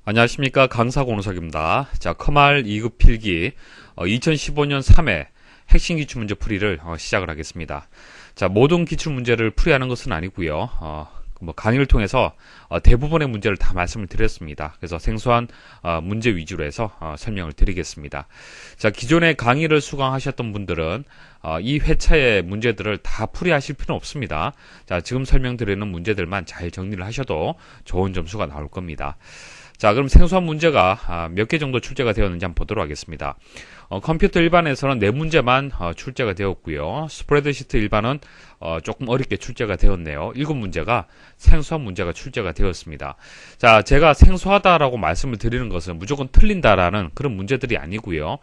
안녕하십니까, 강사고노석입니다. 자, 커말 2급 필기 2015년 3회 핵심 기출문제 풀이를 시작을 하겠습니다. 자, 모든 기출문제를 풀이하는 것은 아니고요. 강의를 통해서 대부분의 문제를 다 말씀을 드렸습니다. 그래서 생소한 문제 위주로 해서 설명을 드리겠습니다. 자, 기존의 강의를 수강하셨던 분들은 이 회차의 문제들을 다 풀이하실 필요는 없습니다. 자, 지금 설명드리는 문제들만 잘 정리를 하셔도 좋은 점수가 나올 겁니다. 자, 그럼 생소한 문제가 몇 개 정도 출제가 되었는지 한번 보도록 하겠습니다. 컴퓨터 일반에서는 4문제만 출제가 되었고요. 스프레드시트 일반은 조금 어렵게 출제가 되었네요. 7문제가 생소한 문제가 출제가 되었습니다. 자, 제가 생소하다라고 말씀을 드리는 것은 무조건 틀린다라는 그런 문제들이 아니고요.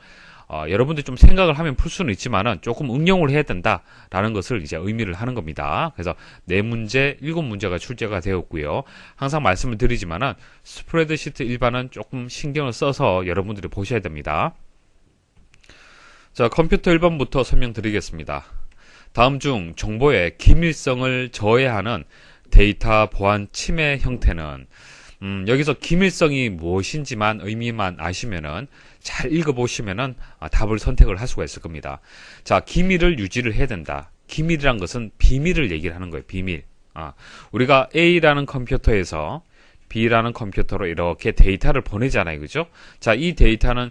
여러분들이 좀 생각을 하면 풀 수는 있지만은 조금 응용을 해야 된다라는 것을 이제 의미를 하는 겁니다. 그래서 4문제, 7문제가 출제가 되었고요. 항상 말씀을 드리지만은 스프레드시트 일반은 조금 신경을 써서 여러분들이 보셔야 됩니다. 자, 컴퓨터 1번부터 설명드리겠습니다. 다음 중 정보의 기밀성을 저해하는 데이터 보안 침해 형태는 여기서 기밀성이 무엇인지만 의미만 아시면은 잘 읽어보시면은 답을 선택을 할 수가 있을 겁니다. 자, 기밀을 유지를 해야 된다. 기밀이란 것은 비밀을 얘기를 하는 거예요. 비밀. 우리가 A라는 컴퓨터에서 B라는 컴퓨터로 이렇게 데이터를 보내잖아요. 그죠? 자, 이 데이터는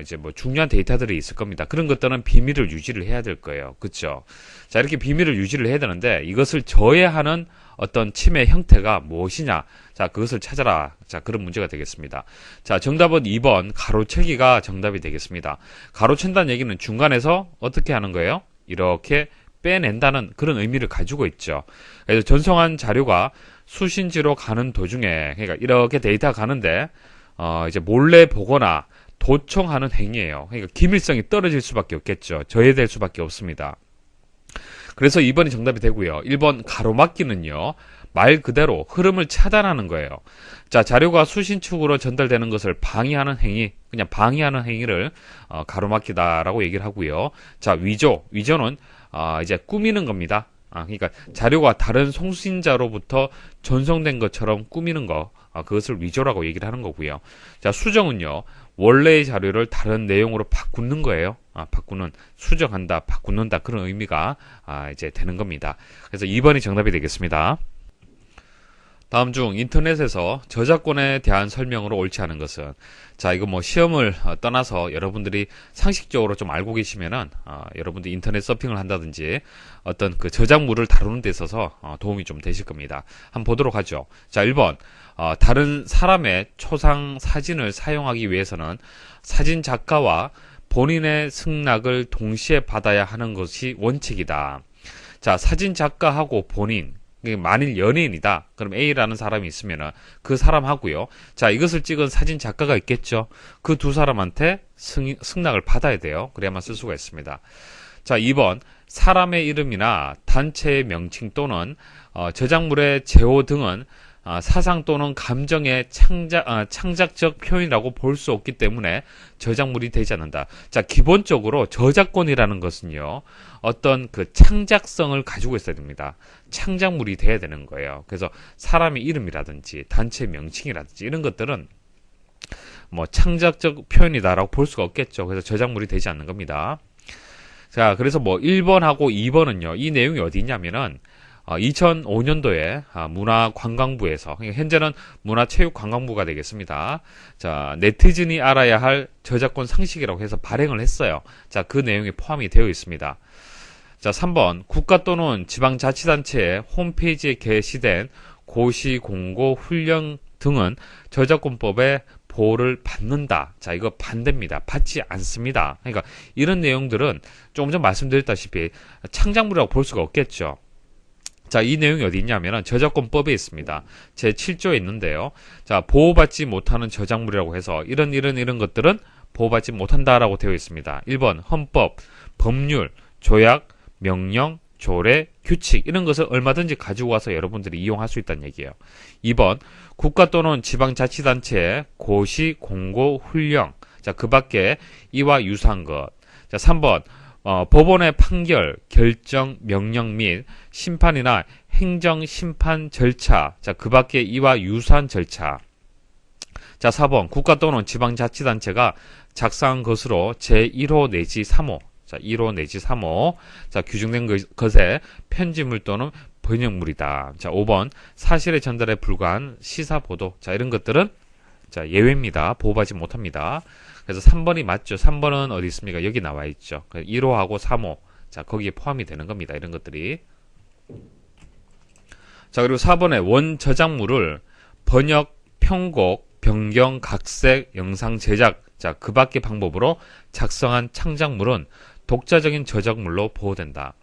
이제 뭐 중요한 데이터들이 있을 겁니다. 그런 것들은 비밀을 유지를 해야 될 거예요. 그렇죠? 자, 이렇게 비밀을 유지를 해야 되는데 이것을 저해하는 어떤 침해 형태가 무엇이냐? 자, 그것을 찾아라. 자, 그런 문제가 되겠습니다. 자, 정답은 2번 가로채기가 정답이 되겠습니다. 가로챈다는 얘기는 중간에서 어떻게 하는 거예요? 이렇게 빼낸다는 그런 의미를 가지고 있죠. 그래서 전송한 자료가 수신지로 가는 도중에, 그러니까 이렇게 데이터가 가는데 이제 몰래 보거나 도청하는 행위예요. 그러니까 기밀성이 떨어질 수밖에 없겠죠. 저해될 수밖에 없습니다. 그래서 2번이 정답이 되고요. 1번 가로막기는요, 말 그대로 흐름을 차단하는 거예요. 자, 자료가 수신축으로 전달되는 것을 방해하는 행위, 그냥 방해하는 행위를 가로막기다라고 얘기를 하고요. 자, 위조는 이제 꾸미는 겁니다. 그러니까 자료가 다른 송신자로부터 전송된 것처럼 꾸미는 거, 그것을 위조라고 얘기를 하는 거고요. 자, 수정은요, 원래의 자료를 다른 내용으로 바꾸는 거예요. 수정한다, 바꾸는다, 그런 의미가 이제 되는 겁니다. 그래서 2번이 정답이 되겠습니다. 다음 중 인터넷에서 저작권에 대한 설명으로 옳지 않은 것은, 자, 이거 뭐 시험을 떠나서 여러분들이 상식적으로 좀 알고 계시면은 여러분들이 인터넷 서핑을 한다든지 어떤 그 저작물을 다루는 데 있어서 도움이 좀 되실 겁니다. 한번 보도록 하죠. 자, 1번 다른 사람의 초상 사진을 사용하기 위해서는 사진 작가와 본인의 승낙을 동시에 받아야 하는 것이 원칙이다. 자, 사진 작가하고 본인, 만일 연예인이다. 그럼 A라는 사람이 있으면 그 사람하고요. 자, 이것을 찍은 사진 작가가 있겠죠. 그 두 사람한테 승낙을 받아야 돼요. 그래야만 쓸 수가 있습니다. 자, 2번 사람의 이름이나 단체의 명칭 또는 저작물의 제호 등은 사상 또는 감정의 창작적 표현이라고 볼 수 없기 때문에 저작물이 되지 않는다. 자, 기본적으로 저작권이라는 것은요, 어떤 그 창작성을 가지고 있어야 됩니다. 창작물이 돼야 되는 거예요. 그래서 사람의 이름이라든지 단체 명칭이라든지 이런 것들은 뭐 창작적 표현이다라고 볼 수가 없겠죠. 그래서 저작물이 되지 않는 겁니다. 자, 그래서 뭐 1번하고 2번은요, 이 내용이 어디 있냐면은 2005년도에 문화관광부에서, 그러니까 현재는 문화체육관광부가 되겠습니다. 자, 네티즌이 알아야 할 저작권 상식이라고 해서 발행을 했어요. 자, 그 내용이 포함이 되어 있습니다. 자, 3번 국가 또는 지방자치단체의 홈페이지에 게시된 고시, 공고, 훈령 등은 저작권법의 보호를 받는다. 자, 이거 반대입니다. 받지 않습니다. 그러니까 이런 내용들은 조금 전 말씀드렸다시피 창작물이라고 볼 수가 없겠죠. 자, 이 내용이 어디 있냐면은 저작권법에 있습니다. 제 7조에 있는데요. 자, 보호받지 못하는 저작물이라고 해서 이런 것들은 보호받지 못한다라고 되어 있습니다. 1번 헌법, 법률, 조약, 명령, 조례, 규칙 이런 것을 얼마든지 가지고 와서 여러분들이 이용할 수 있다는 얘기예요. 2번 국가 또는 지방자치단체의 고시, 공고, 훈령, 자, 그 밖에 이와 유사한 것. 자, 3번 법원의 판결, 결정, 명령 및 심판이나 행정 심판 절차, 자, 그 밖에 이와 유사한 절차. 자, 4번 국가 또는 지방자치단체가 작성한 것으로 제1호 내지 3호, 자, 1호 내지 3호, 자, 규정된 것에 편집물 또는 번역물이다. 자, 5번 사실의 전달에 불과한 시사 보도. 자, 이런 것들은 자, 예외입니다. 보호받지 못합니다. 그래서 3번이 맞죠. 3번은 어디 있습니까? 여기 나와 있죠. 1호하고 3호. 자, 거기에 포함이 되는 겁니다. 이런 것들이. 자, 그리고 4번에 원 저작물을 번역, 편곡, 변경, 각색, 영상 제작, 자, 그 밖의 방법으로 작성한 창작물은 독자적인 저작물로 보호된다.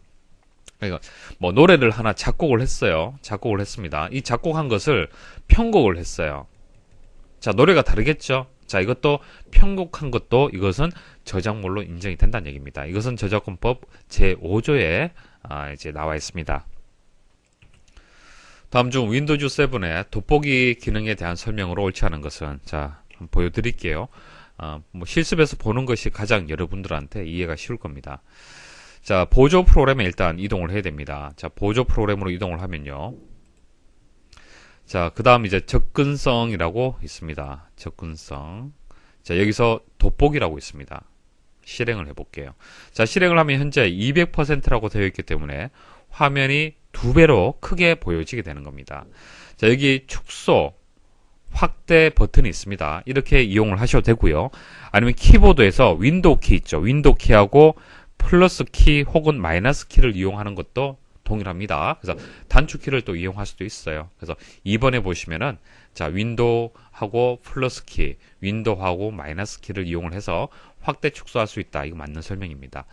그러니까 뭐 노래를 하나 작곡을 했어요. 작곡을 했습니다. 이 작곡한 것을 편곡을 했어요. 자, 노래가 다르겠죠? 자, 이것도 편곡한 것도 이것은 저작물로 인정이 된다는 얘기입니다. 이것은 저작권법 제5조에 이제 나와 있습니다. 다음 중 윈도우즈 7의 돋보기 기능에 대한 설명으로 옳지 않은 것은, 자, 한번 보여드릴게요. 뭐 실습에서 보는 것이 가장 여러분들한테 이해가 쉬울 겁니다. 자, 보조 프로그램에 일단 이동을 해야 됩니다. 자, 보조 프로그램으로 이동을 하면요. 자, 그 다음 이제 접근성이라고 있습니다. 접근성. 자, 여기서 돋보기라고 있습니다. 실행을 해볼게요. 자, 실행을 하면 현재 200%라고 되어 있기 때문에 화면이 2배로 크게 보여지게 되는 겁니다. 자, 여기 축소, 확대 버튼이 있습니다. 이렇게 이용을 하셔도 되고요. 아니면 키보드에서 윈도우 키 있죠. 윈도우 키하고 플러스 키 혹은 마이너스 키를 이용하는 것도 동일합니다. 그래서 단축키를 또 이용할 수도 있어요. 그래서 2번에 보시면은 자, 윈도우하고 플러스 키, 윈도우하고 마이너스 키를 이용을 해서 확대 축소할 수 있다. 이거 맞는 설명입니다.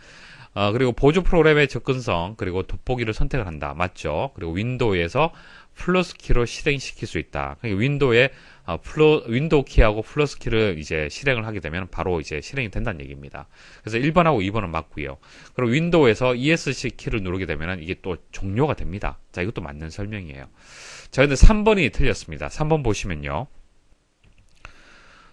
그리고 보조 프로그램의 접근성, 그리고 돋보기를 선택을 한다. 맞죠? 그리고 윈도우에서 플러스 키로 실행시킬 수 있다. 그러니까 윈도우에 윈도우 키하고 플러스 키를 이제 실행을 하게 되면 바로 이제 실행이 된다는 얘기입니다. 그래서 1번하고 2번은 맞고요. 그리고 윈도우에서 ESC 키를 누르게 되면 이게 또 종료가 됩니다. 자, 이것도 맞는 설명이에요. 자, 근데 3번이 틀렸습니다. 3번 보시면요.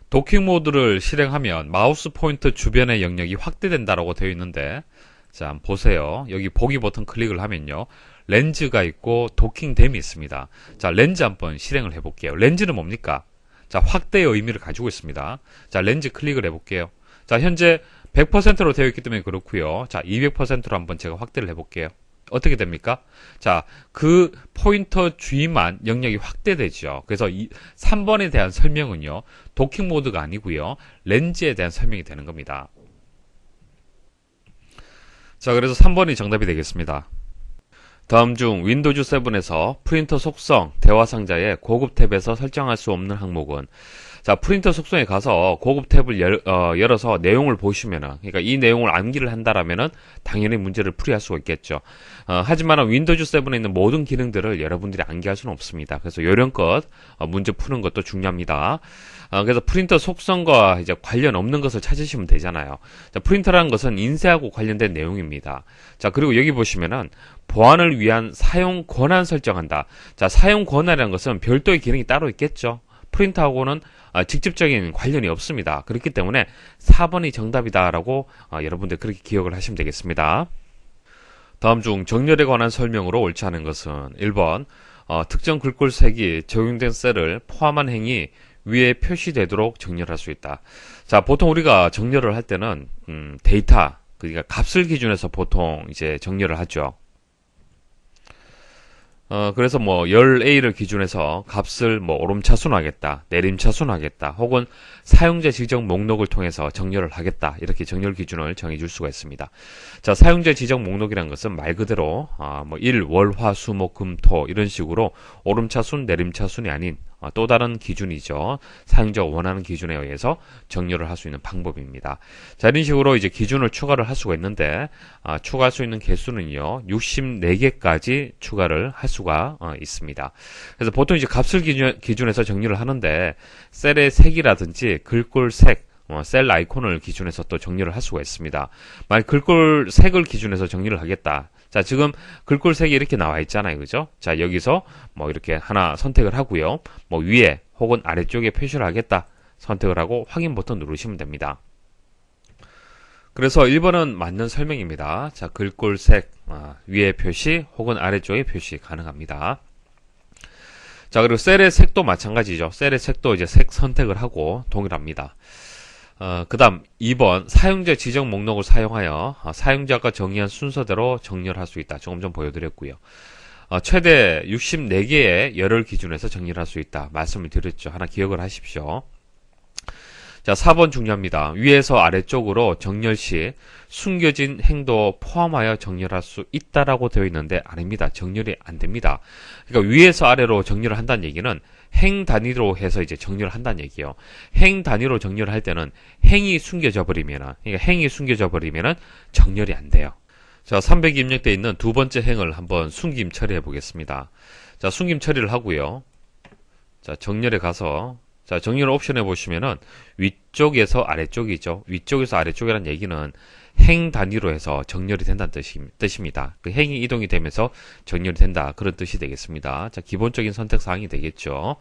도킹 모드를 실행하면 마우스 포인터 주변의 영역이 확대된다라고 되어 있는데, 자, 한번 보세요. 여기 보기 버튼 클릭을 하면요. 렌즈가 있고 도킹댐이 있습니다. 자, 렌즈 한번 실행을 해볼게요. 렌즈는 뭡니까? 자, 확대의 의미를 가지고 있습니다. 자, 렌즈 클릭을 해볼게요. 자, 현재 100%로 되어 있기 때문에 그렇고요. 자, 200%로 한번 제가 확대를 해볼게요. 어떻게 됩니까? 자, 그 포인터 주위만 영역이 확대되죠. 그래서 3번에 대한 설명은요. 도킹 모드가 아니고요. 렌즈에 대한 설명이 되는 겁니다. 자, 그래서 3번이 정답이 되겠습니다. 다음 중 윈도우즈 7에서 프린터 속성, 대화 상자의 고급 탭에서 설정할 수 없는 항목은, 자, 프린터 속성에 가서 고급 탭을 열어서 내용을 보시면은, 그러니까 이 내용을 암기를 한다라면은 당연히 문제를 풀이할 수가 있겠죠. 하지만 윈도우즈 7에 있는 모든 기능들을 여러분들이 암기할 수는 없습니다. 그래서 요령껏 문제 푸는 것도 중요합니다. 그래서 프린터 속성과 이제 관련 없는 것을 찾으시면 되잖아요. 자, 프린터라는 것은 인쇄하고 관련된 내용입니다. 자, 그리고 여기 보시면은 보안을 위한 사용 권한 설정한다. 자, 사용 권한이라는 것은 별도의 기능이 따로 있겠죠. 프린터하고는 직접적인 관련이 없습니다. 그렇기 때문에 4번이 정답이다라고 여러분들 그렇게 기억을 하시면 되겠습니다. 다음 중 정렬에 관한 설명으로 옳지 않은 것은 1번 특정 글꼴색이 적용된 셀을 포함한 행위 위에 표시되도록 정렬할 수 있다. 자, 보통 우리가 정렬을 할 때는 데이터, 그러니까 값을 기준해서 보통 이제 정렬을 하죠. 그래서 뭐 열 A를 기준해서 값을 뭐 오름차순하겠다, 내림차순하겠다, 혹은 사용자 지정 목록을 통해서 정렬을 하겠다, 이렇게 정렬 기준을 정해줄 수가 있습니다. 자, 사용자 지정 목록이라는 것은 말 그대로 뭐 일, 월, 화, 수, 목, 금, 토 이런 식으로 오름차순, 내림차순이 아닌 또 다른 기준이죠. 사용자가 원하는 기준에 의해서 정렬을 할 수 있는 방법입니다. 자, 이런 식으로 이제 기준을 추가를 할 수가 있는데 추가할 수 있는 개수는요 64개까지 추가를 할 수가 있습니다. 그래서 보통 이제 값을 기준해서 정렬을 하는데 셀의 색이라든지 글꼴 색, 셀 아이콘을 기준해서 또 정렬을 할 수가 있습니다. 만약 글꼴 색을 기준해서 정렬을 하겠다. 자, 지금 글꼴 색이 이렇게 나와 있잖아요. 그죠? 자, 여기서 뭐 이렇게 하나 선택을 하고요. 뭐 위에 혹은 아래쪽에 표시를 하겠다. 선택을 하고 확인 버튼 누르시면 됩니다. 그래서 1번은 맞는 설명입니다. 자, 글꼴 색 위에 표시 혹은 아래쪽에 표시 가능합니다. 자, 그리고 셀의 색도 마찬가지죠. 셀의 색도 이제 색 선택을 하고 동일합니다. 그 다음 2번 사용자 지정 목록을 사용하여 사용자가 정의한 순서대로 정렬할 수 있다. 조금 전 보여드렸고요. 최대 64개의 열을 기준해서 정리를 할 수 있다. 말씀을 드렸죠. 하나 기억을 하십시오. 자, 4번 중요합니다. 위에서 아래쪽으로 정렬 시 숨겨진 행도 포함하여 정렬할 수 있다라고 되어 있는데 아닙니다. 정렬이 안 됩니다. 그러니까 위에서 아래로 정렬을 한다는 얘기는 행 단위로 해서 이제 정렬을 한다는 얘기예요. 행 단위로 정렬을 할 때는 행이 숨겨져 버리면은, 그러니까 행이 숨겨져 버리면은 정렬이 안 돼요. 자, 300이 입력되어 있는 두 번째 행을 한번 숨김 처리해 보겠습니다. 자, 숨김 처리를 하고요. 자, 정렬에 가서 자, 정렬 옵션에 보시면은 위쪽에서 아래쪽이죠. 위쪽에서 아래쪽이라는 얘기는 행 단위로 해서 정렬이 된다는 뜻입니다. 그 행이 이동이 되면서 정렬이 된다. 그런 뜻이 되겠습니다. 자, 기본적인 선택 사항이 되겠죠.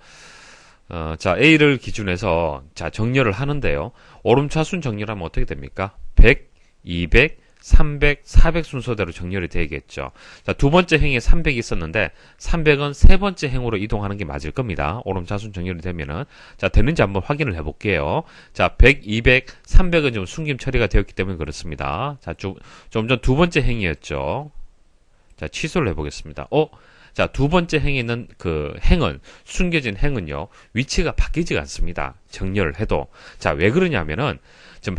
자, A를 기준해서 자, 정렬을 하는데요. 오름차순 정렬하면 어떻게 됩니까? 100, 200, 300, 400 순서대로 정렬이 되겠죠. 자, 두 번째 행에 300이 있었는데 300은 세 번째 행으로 이동하는 게 맞을 겁니다. 오름차순 정렬이 되면은. 자, 되는지 한번 확인을 해 볼게요. 자, 100, 200, 300은 좀 숨김 처리가 되었기 때문에 그렇습니다. 자, 좀 전 두 번째 행이었죠. 자, 취소를 해 보겠습니다. 자, 두 번째 행에 있는 그 행은, 숨겨진 행은요, 위치가 바뀌지가 않습니다. 정렬을 해도. 자, 왜 그러냐면은, 지금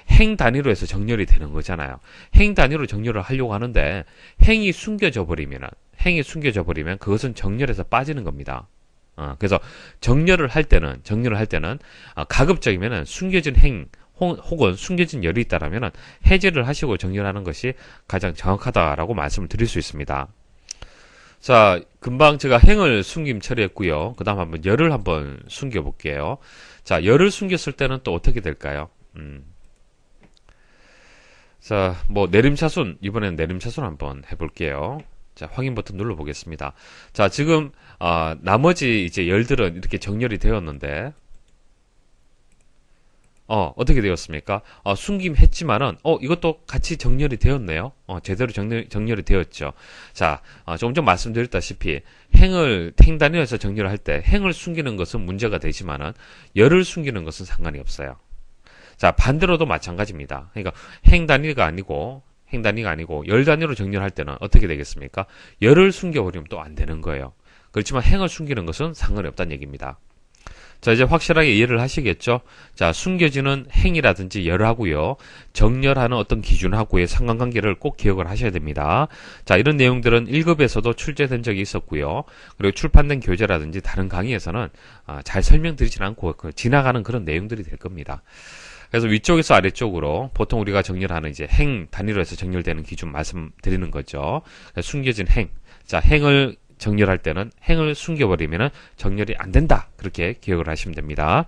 행 단위로 해서 정렬이 되는 거잖아요. 행 단위로 정렬을 하려고 하는데 행이 숨겨져 버리면 그것은 정렬에서 빠지는 겁니다. 그래서 정렬을 할 때는 가급적이면은 숨겨진 행 혹은 숨겨진 열이 있다라면은 해제를 하시고 정렬하는 것이 가장 정확하다라고 말씀을 드릴 수 있습니다. 자, 금방 제가 행을 숨김 처리했고요. 그 다음 한번 열을 한번 숨겨 볼게요. 자, 열을 숨겼을 때는 또 어떻게 될까요? 자, 뭐 내림차순, 이번엔 내림차순 한번 해볼게요. 자, 확인 버튼 눌러보겠습니다. 자, 지금 나머지 이제 열들은 이렇게 정렬이 되었는데 어떻게 되었습니까? 숨김했지만은 이것도 같이 정렬이 되었네요. 제대로 정렬이 되었죠. 자, 조금 전 말씀드렸다시피 행 단위에서 정렬을 할 때 행을 숨기는 것은 문제가 되지만은 열을 숨기는 것은 상관이 없어요. 자, 반대로도 마찬가지입니다. 그러니까 행 단위가 아니고 열 단위로 정렬할 때는 어떻게 되겠습니까? 열을 숨겨버리면 또 안 되는 거예요. 그렇지만 행을 숨기는 것은 상관이 없다는 얘기입니다. 자, 이제 확실하게 이해를 하시겠죠? 자, 숨겨지는 행이라든지 열하고요, 정렬하는 어떤 기준하고의 상관관계를 꼭 기억을 하셔야 됩니다. 자, 이런 내용들은 1급에서도 출제된 적이 있었고요. 그리고 출판된 교재라든지 다른 강의에서는 잘 설명드리진 않고 지나가는 그런 내용들이 될 겁니다. 그래서 위쪽에서 아래쪽으로 보통 우리가 정렬하는 이제 행 단위로 해서 정렬되는 기준 말씀드리는 거죠. 숨겨진 행. 자, 행을 정렬할 때는 행을 숨겨버리면 정렬이 안 된다. 그렇게 기억을 하시면 됩니다.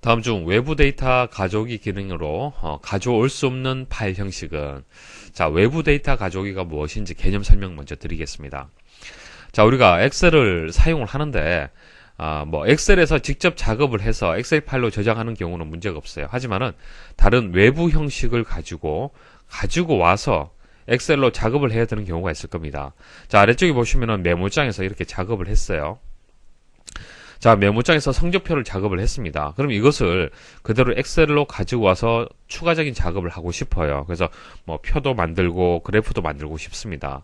다음 중 외부 데이터 가져오기 기능으로 가져올 수 없는 파일 형식은, 자, 외부 데이터 가져오기가 무엇인지 개념 설명 먼저 드리겠습니다. 자, 우리가 엑셀을 사용을 하는데 뭐 엑셀에서 직접 작업을 해서 엑셀 파일로 저장하는 경우는 문제가 없어요. 하지만은 다른 외부 형식을 가지고 와서 엑셀로 작업을 해야 되는 경우가 있을 겁니다. 자, 아래쪽에 보시면은 메모장에서 이렇게 작업을 했어요. 자, 메모장에서 성적표를 작업을 했습니다. 그럼 이것을 그대로 엑셀로 가지고 와서 추가적인 작업을 하고 싶어요. 그래서 뭐 표도 만들고 그래프도 만들고 싶습니다.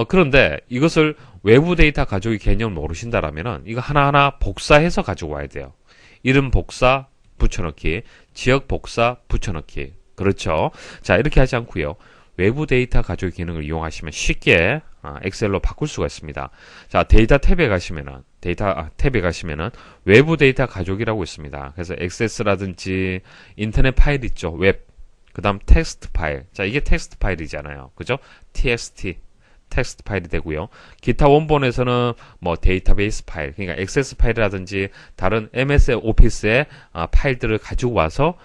그런데 이것을 외부 데이터 가져오기 개념을 모르신다라면은 이거 하나하나 복사해서 가지고 와야 돼요. 이름 복사 붙여넣기, 지역 복사 붙여넣기. 그렇죠. 자, 이렇게 하지 않고요, 외부 데이터 가져오기 기능을 이용하시면 쉽게 엑셀로 바꿀 수가 있습니다. 자, 데이터 탭에 가시면은 외부 데이터 가져오기라고 있습니다. 그래서 액세스라든지 인터넷 파일 있죠. 웹. 그 다음 텍스트 파일. 자, 이게 텍스트 파일이잖아요. 그죠? txt. 텍스트 파일이 되고요. 기타 원본에서는 뭐 데이터베이스 파일, 그러니까 액세스 파일이라든지 다른 MS 오피스의 파일들을 가지고 와서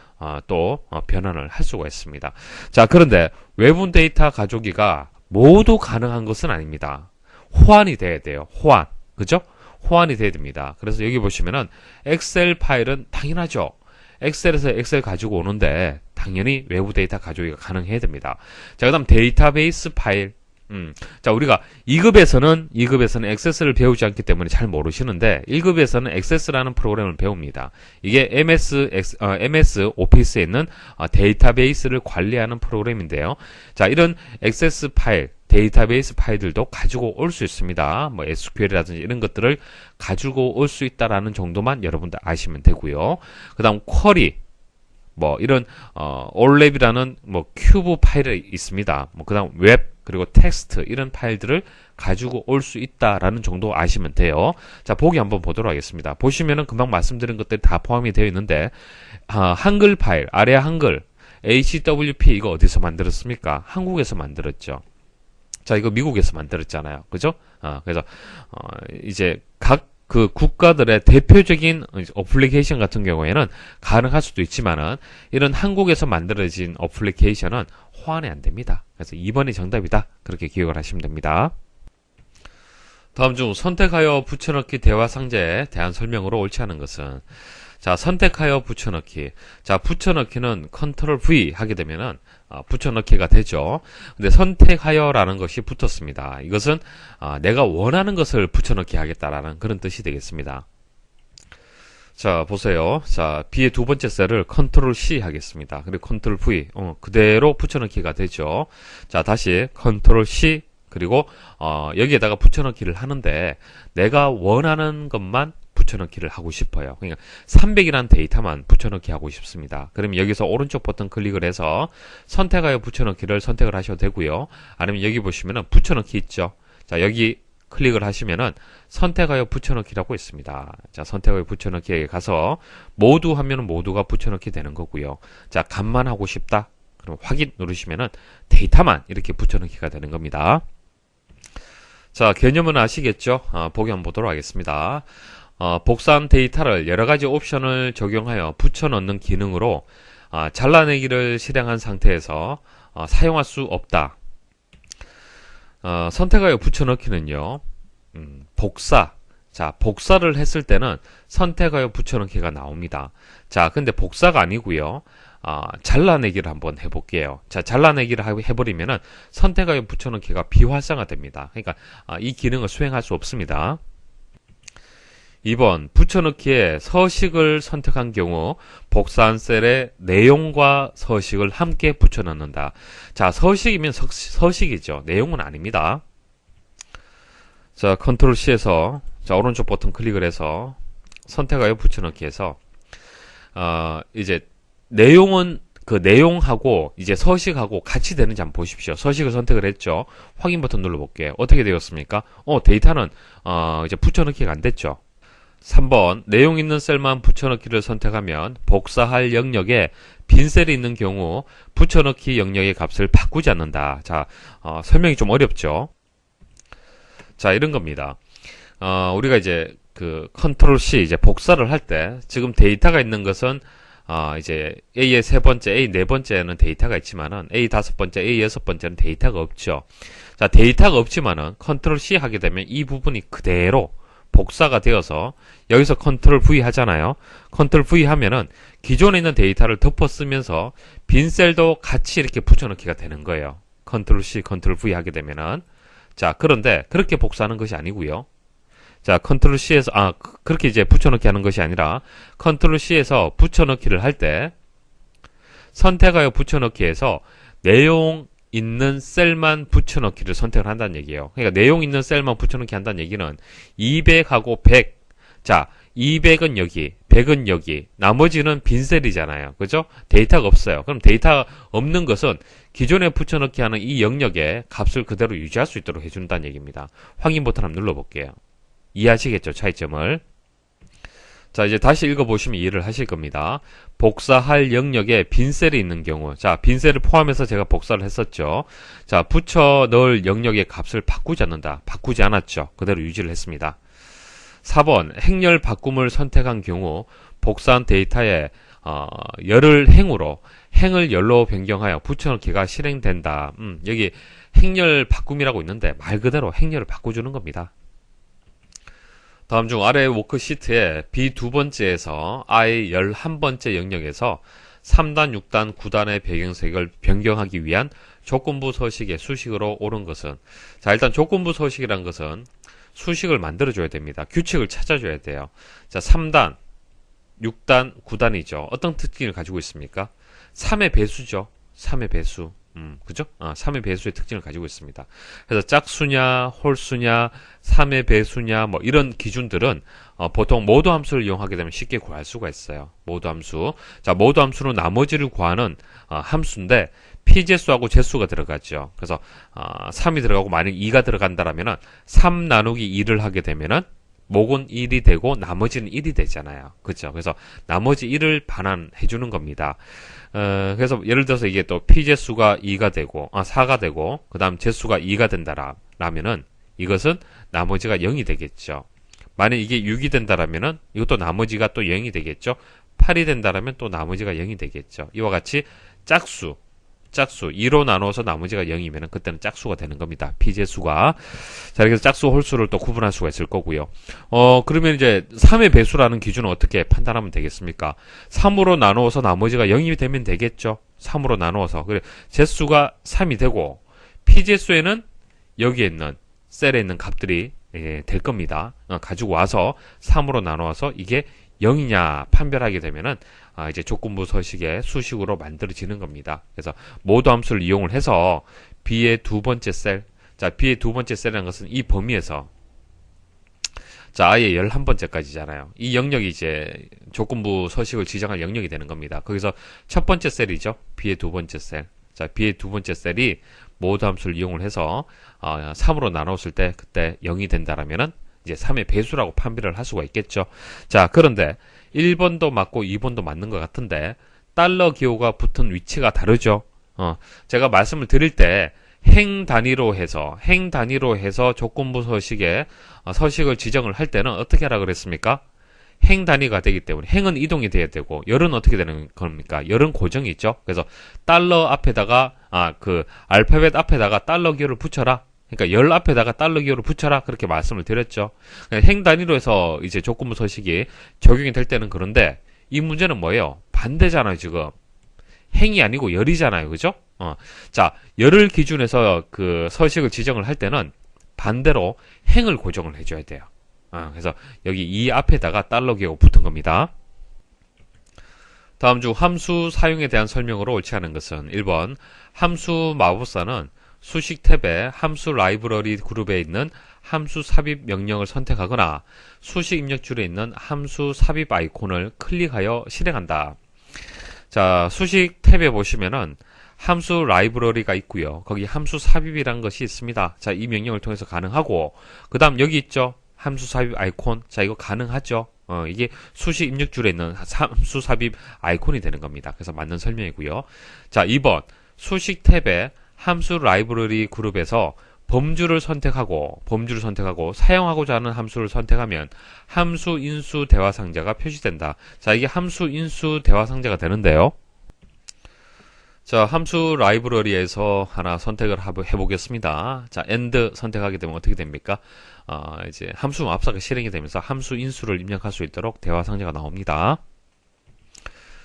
또 변환을 할 수가 있습니다. 자, 그런데 외부 데이터 가져오기가 모두 가능한 것은 아닙니다. 호환이 돼야 돼요. 호환. 그죠? 호환이 돼야 됩니다. 그래서 여기 보시면은 엑셀 파일은 당연하죠. 엑셀에서 엑셀 가지고 오는데 당연히 외부 데이터 가져오기가 가능해야 됩니다. 자, 그 다음 데이터베이스 파일. 자, 우리가 2급에서는 액세스를 배우지 않기 때문에 잘 모르시는데 1급에서는 액세스라는 프로그램을 배웁니다. 이게 MS 오피스에 있는 데이터베이스를 관리하는 프로그램인데요. 자, 이런 액세스 파일, 데이터베이스 파일들도 가지고 올 수 있습니다. 뭐 SQL이라든지 이런 것들을 가지고 올 수 있다라는 정도만 여러분들 아시면 되고요. 그 다음 쿼리, 뭐 이런 올랩이라는 뭐 큐브 파일이 있습니다. 뭐 그다음 웹 그리고 텍스트 이런 파일들을 가지고 올 수 있다라는 정도 아시면 돼요. 자, 보기 한번 보도록 하겠습니다. 보시면은 금방 말씀드린 것들이 다 포함이 되어 있는데 한글 파일, 아래 한글 HWP 이거 어디서 만들었습니까? 한국에서 만들었죠. 자, 이거 미국에서 만들었잖아요. 그죠? 그래서 이제 각 그 국가들의 대표적인 어플리케이션 같은 경우에는 가능할 수도 있지만은 이런 한국에서 만들어진 어플리케이션은 호환이 안 됩니다. 그래서 2번이 정답이다. 그렇게 기억을 하시면 됩니다. 다음 중 선택하여 붙여넣기 대화 상자에 대한 설명으로 옳지 않은 것은, 자, 선택하여 붙여넣기. 자, 붙여넣기는 컨트롤 V 하게 되면은 붙여넣기가 되죠. 근데 선택하여라는 것이 붙었습니다. 이것은 내가 원하는 것을 붙여넣기 하겠다라는 그런 뜻이 되겠습니다. 자, 보세요. 자, B의 두 번째 셀을 컨트롤 C 하겠습니다. 그리고 컨트롤 V 그대로 붙여넣기가 되죠. 자, 다시 컨트롤 C 그리고 여기에다가 붙여넣기를 하는데 내가 원하는 것만 붙여넣기를 하고 싶어요. 그러니까 300이라는 데이터만 붙여넣기 하고 싶습니다. 그러면 여기서 오른쪽 버튼 클릭을 해서 선택하여 붙여넣기를 선택을 하셔도 되고요. 아니면 여기 보시면은 붙여넣기 있죠. 자, 여기 클릭을 하시면은 선택하여 붙여넣기라고 있습니다. 자, 선택하여 붙여넣기에 가서 모두 하면은 모두가 붙여넣기 되는 거고요. 자, 값만 하고 싶다. 그럼 확인 누르시면은 데이터만 이렇게 붙여넣기가 되는 겁니다. 자, 개념은 아시겠죠? 보기 한번 보도록 하겠습니다. 복사한 데이터를 여러가지 옵션을 적용하여 붙여넣는 기능으로 잘라내기를 실행한 상태에서 사용할 수 없다. 선택하여 붙여넣기는요, 복사. 자, 복사를 했을 때는 선택하여 붙여넣기가 나옵니다. 자, 근데 복사가 아니고요. 잘라내기를 한번 해볼게요. 자, 잘라내기를 해버리면은 선택하여 붙여넣기가 비활성화됩니다. 그러니까 이 기능을 수행할 수 없습니다. 2번 붙여넣기에 서식을 선택한 경우 복사한 셀에 내용과 서식을 함께 붙여넣는다. 자, 서식이면 서식이죠. 내용은 아닙니다. 자, 컨트롤 C에서 자, 오른쪽 버튼 클릭을 해서 선택하여 붙여넣기해서 이제 내용은 그 내용하고 이제 서식하고 같이 되는지 한번 보십시오. 서식을 선택을 했죠. 확인 버튼 눌러볼게요. 어떻게 되었습니까? 데이터는 이제 붙여넣기가 안 됐죠. 3번 내용 있는 셀만 붙여넣기를 선택하면 복사할 영역에 빈 셀이 있는 경우 붙여넣기 영역의 값을 바꾸지 않는다. 자, 설명이 좀 어렵죠. 자, 이런 겁니다. 우리가 이제 그 컨트롤 C 이제 복사를 할 때 지금 데이터가 있는 것은 이제 A의 세 번째, A 네 번째는 데이터가 있지만은 A 다섯 번째, A 여섯 번째는 데이터가 없죠. 자, 데이터가 없지만은 컨트롤 C 하게 되면 이 부분이 그대로 복사가 되어서 여기서 컨트롤 V 하잖아요. 컨트롤 V 하면은 기존에 있는 데이터를 덮어 쓰면서 빈 셀도 같이 이렇게 붙여넣기가 되는 거예요. 컨트롤 C, 컨트롤 V 하게 되면은. 자, 그런데 그렇게 복사하는 것이 아니고요. 자, 컨트롤 C에서 그렇게 이제 붙여넣기 하는 것이 아니라 컨트롤 C에서 붙여넣기를 할 때 선택하여 붙여넣기에서 내용 있는 셀만 붙여넣기를 선택을 한다는 얘기예요. 그러니까 내용 있는 셀만 붙여넣기 한다는 얘기는 200하고 100. 자, 200은 여기, 100은 여기, 나머지는 빈 셀이잖아요. 그죠? 데이터가 없어요. 그럼 데이터 없는 것은 기존에 붙여넣기 하는 이 영역에 값을 그대로 유지할 수 있도록 해준다는 얘기입니다. 확인 버튼 한번 눌러볼게요. 이해하시겠죠? 차이점을. 자, 이제 다시 읽어보시면 이해를 하실 겁니다. 복사할 영역에 빈 셀이 있는 경우, 자, 빈 셀을 포함해서 제가 복사를 했었죠. 자, 붙여 넣을 영역의 값을 바꾸지 않는다. 바꾸지 않았죠. 그대로 유지를 했습니다. 4번, 행렬 바꿈을 선택한 경우 복사한 데이터에 열을 행으로, 행을 열로 변경하여 붙여넣기가 실행된다. 여기 행렬 바꿈이라고 있는데 말 그대로 행렬을 바꿔주는 겁니다. 다음 중 아래 워크시트에 B 두 번째에서 I 11번째 영역에서 3단, 6단, 9단의 배경색을 변경하기 위한 조건부 서식에 수식으로 옳은 것은, 자, 일단 조건부 서식이란 것은 수식을 만들어줘야 됩니다. 규칙을 찾아줘야 돼요. 자, 3단, 6단, 9단이죠. 어떤 특징을 가지고 있습니까? 3의 배수죠. 3의 배수. 그죠? 3의 배수의 특징을 가지고 있습니다. 그래서 짝수냐, 홀수냐, 3의 배수냐, 뭐 이런 기준들은 보통 모두 함수를 이용하게 되면 쉽게 구할 수가 있어요. 모두 함수. 자, 모두 함수는 나머지를 구하는 함수인데 피제수하고 제수가 들어가죠. 그래서 3이 들어가고 만약 2가 들어간다라면은 3 나누기 2를 하게 되면은 목은 1이 되고 나머지는 1이 되잖아요. 그렇죠? 그래서 나머지 1을 반환해 주는 겁니다. 그래서 예를 들어서 이게 또 피제수가 2가 되고 4가 되고 그다음 제수가 2가 된다라면은 이것은 나머지가 0이 되겠죠. 만약 이게 6이 된다라면은 이것도 나머지가 또 0이 되겠죠. 8이 된다라면 또 나머지가 0이 되겠죠. 이와 같이 짝수 2로 나누어서 나머지가 0이면 그때는 짝수가 되는 겁니다. 피제수가. 자, 이렇게 해서 짝수, 홀수를 또 구분할 수가 있을 거고요. 그러면 이제 3의 배수라는 기준은 어떻게 판단하면 되겠습니까? 3으로 나누어서 나머지가 0이 되면 되겠죠. 3으로 나누어서. 그래, 제수가 3이 되고, 피제수에는 여기에 있는, 셀에 있는 값들이 될 겁니다. 가지고 와서 3으로 나누어서 이게 0이냐 판별하게 되면은 이제 조건부 서식의 수식으로 만들어지는 겁니다. 그래서 모두 함수를 이용을 해서 B의 두 번째 셀, 자, B의 두 번째 셀이라는 것은 이 범위에서 자, 아예 11번째까지잖아요. 이 영역이 이제 조건부 서식을 지정할 영역이 되는 겁니다. 거기서 첫 번째 셀이죠. B의 두 번째 셀. 자, B의 두 번째 셀이 모두 함수를 이용을 해서 3으로 나눴을 때 그때 0이 된다라면은 이제 3의 배수라고 판별을 할 수가 있겠죠. 자, 그런데 1번도 맞고 2번도 맞는 것 같은데 달러 기호가 붙은 위치가 다르죠. 제가 말씀을 드릴 때 행 단위로 해서 조건부 서식에 서식을 지정을 할 때는 어떻게 하라 그랬습니까? 행 단위가 되기 때문에 행은 이동이 돼야 되고 열은 어떻게 되는 겁니까? 열은 고정이 있죠. 그래서 달러 앞에다가 그 알파벳 앞에다가 달러 기호를 붙여라. 그러니까 열 앞에다가 달러 기호를 붙여라 그렇게 말씀을 드렸죠. 행 단위로 해서 이제 조건부 서식이 적용이 될 때는 그런데 이 문제는 뭐예요? 반대잖아요. 지금 행이 아니고 열이잖아요. 그죠? 자, 열을 기준해서 그 서식을 지정을 할 때는 반대로 행을 고정을 해줘야 돼요. 그래서 여기 이 앞에다가 달러 기호가 붙은 겁니다. 다음 중 함수 사용에 대한 설명으로 옳지 않은 것은 1번 함수 마법사는 수식 탭에 함수 라이브러리 그룹에 있는 함수 삽입 명령을 선택하거나 수식 입력줄에 있는 함수 삽입 아이콘을 클릭하여 실행한다. 자, 수식 탭에 보시면은 함수 라이브러리가 있고요. 거기 함수 삽입이라는 것이 있습니다. 자, 이 명령을 통해서 가능하고 그 다음 여기 있죠. 함수 삽입 아이콘. 자, 이거 가능하죠. 이게 수식 입력줄에 있는 함수 삽입 아이콘이 되는 겁니다. 그래서 맞는 설명이고요. 자, 2번 수식 탭에 함수 라이브러리 그룹에서 범주를 선택하고 사용하고자 하는 함수를 선택하면 함수 인수 대화 상자가 표시된다. 자, 이게 함수 인수 대화 상자가 되는데요. 자, 함수 라이브러리에서 하나 선택을 해보겠습니다. 자, AND 선택하게 되면 어떻게 됩니까? 이제 함수 마법사가 실행이 되면서 함수 인수를 입력할 수 있도록 대화 상자가 나옵니다.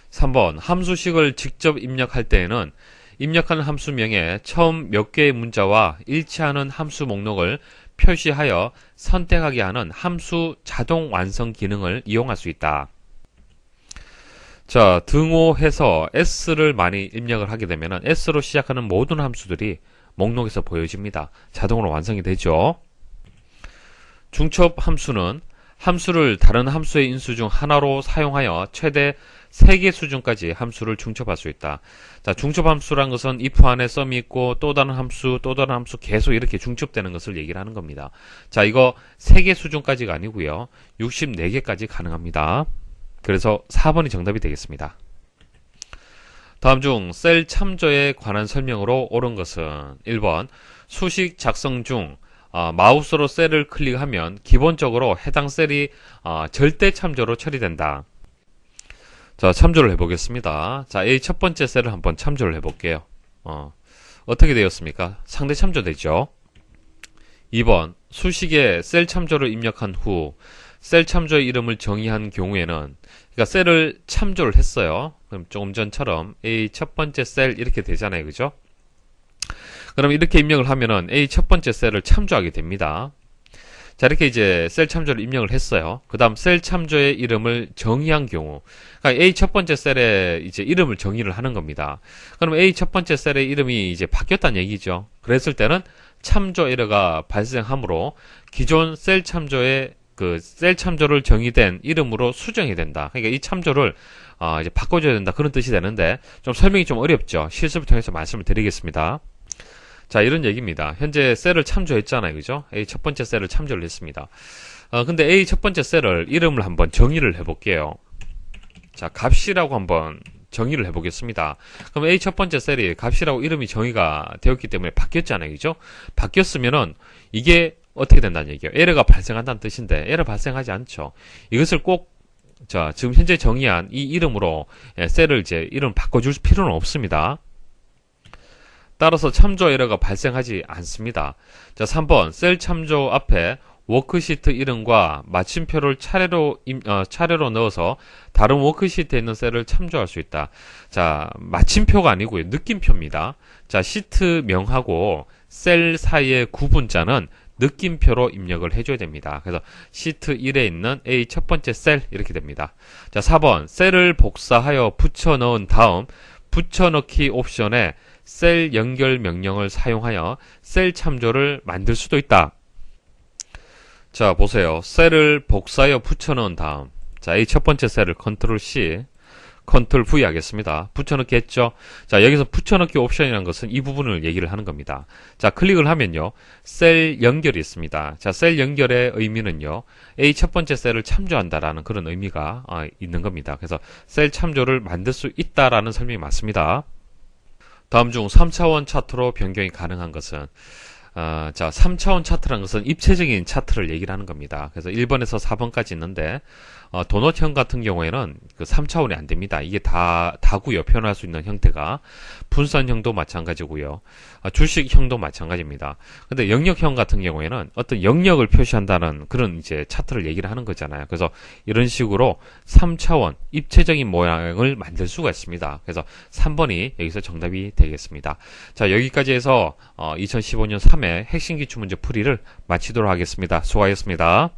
3번 함수식을 직접 입력할 때에는 입력하는 함수명에 처음 몇 개의 문자와 일치하는 함수 목록을 표시하여 선택하게 하는 함수 자동 완성 기능을 이용할 수 있다. 자, 등호해서 S를 많이 입력을 하게 되면 S로 시작하는 모든 함수들이 목록에서 보여집니다. 자동으로 완성이 되죠. 중첩 함수는 함수를 다른 함수의 인수 중 하나로 사용하여 최대 3개 수준까지 함수를 중첩할 수 있다. 자, 중첩 함수란 것은 if 안에 썸이 있고 또 다른 함수 계속 이렇게 중첩되는 것을 얘기를 하는 겁니다. 자, 이거 3개 수준까지가 아니고요. 64개까지 가능합니다. 그래서 4번이 정답이 되겠습니다. 다음 중 셀 참조에 관한 설명으로 옳은 것은 1번 수식 작성 중 마우스로 셀을 클릭하면 기본적으로 해당 셀이 절대 참조로 처리된다. 자, 참조를 해보겠습니다. 자, A 첫 번째 셀을 한번 참조를 해볼게요. 어떻게 되었습니까? 상대 참조되죠. 2번 수식에 셀 참조를 입력한 후 셀 참조의 이름을 정의한 경우에는 그러니까 셀을 참조를 했어요. 그럼 조금 전처럼 A 첫 번째 셀 이렇게 되잖아요. 그죠? 그럼 이렇게 입력을 하면은 A 첫 번째 셀을 참조하게 됩니다. 자, 이렇게 이제 셀 참조를 입력을 했어요. 그 다음 셀 참조의 이름을 정의한 경우, 그러니까 A 첫 번째 셀에 이제 이름을 정의를 하는 겁니다. 그럼 A 첫 번째 셀의 이름이 이제 바뀌었다는 얘기죠. 그랬을 때는 참조 에러가 발생하므로 기존 셀 참조의 그 셀 참조를 정의된 이름으로 수정이 된다. 그러니까 이 참조를 이제 바꿔줘야 된다. 그런 뜻이 되는데 좀 설명이 좀 어렵죠. 실습을 통해서 말씀을 드리겠습니다. 자, 이런 얘기입니다. 현재 셀을 참조했잖아요. 그죠? A 첫 번째 셀을 참조를 했습니다. 근데 A 첫 번째 셀을 이름을 한번 정의를 해볼게요. 자, 값이라고 한번 정의를 해보겠습니다. 그럼 A 첫 번째 셀이 값이라고 이름이 정의가 되었기 때문에 바뀌었잖아요. 그죠? 바뀌었으면은 이게 어떻게 된다는 얘기예요. 에러가 발생한다는 뜻인데 에러 발생하지 않죠. 이것을 꼭 자, 지금 현재 정의한 이 이름으로 셀을 이제 이름 바꿔줄 필요는 없습니다. 따라서 참조 에러가 발생하지 않습니다. 자, 3번 셀 참조 앞에 워크시트 이름과 마침표를 차례로 넣어서 다른 워크시트에 있는 셀을 참조할 수 있다. 자, 마침표가 아니고요. 느낌표입니다. 자, 시트명하고 셀 사이의 구분자는 느낌표로 입력을 해줘야 됩니다. 그래서 시트 1에 있는 A 첫 번째 셀 이렇게 됩니다. 자, 4번 셀을 복사하여 붙여 넣은 다음 붙여넣기 옵션에 셀 연결 명령을 사용하여 셀 참조를 만들 수도 있다. 자, 보세요. 셀을 복사하여 붙여넣은 다음, 자, A 첫 번째 셀을 컨트롤 C, 컨트롤 V 하겠습니다. 붙여넣기 했죠? 자, 여기서 붙여넣기 옵션이라는 것은 이 부분을 얘기를 하는 겁니다. 자, 클릭을 하면요. 셀 연결이 있습니다. 자, 셀 연결의 의미는요. A 첫 번째 셀을 참조한다라는 그런 의미가 있는 겁니다. 그래서 셀 참조를 만들 수 있다라는 설명이 맞습니다. 다음 중 3차원 차트로 변경이 가능한 것은 자, 3차원 차트라는 것은 입체적인 차트를 얘기를 하는 겁니다. 그래서 1번에서 4번까지 있는데 도넛형 같은 경우에는 그 3차원이 안 됩니다. 이게 다고요. 표현할 수 있는 형태가 분산형도 마찬가지고요. 주식형도 마찬가지입니다. 근데 영역형 같은 경우에는 어떤 영역을 표시한다는 그런 이제 차트를 얘기를 하는 거잖아요. 그래서 이런 식으로 3차원 입체적인 모양을 만들 수가 있습니다. 그래서 3번이 여기서 정답이 되겠습니다. 자, 여기까지 해서 2015년 3회 핵심 기출문제 풀이를 마치도록 하겠습니다. 수고하셨습니다.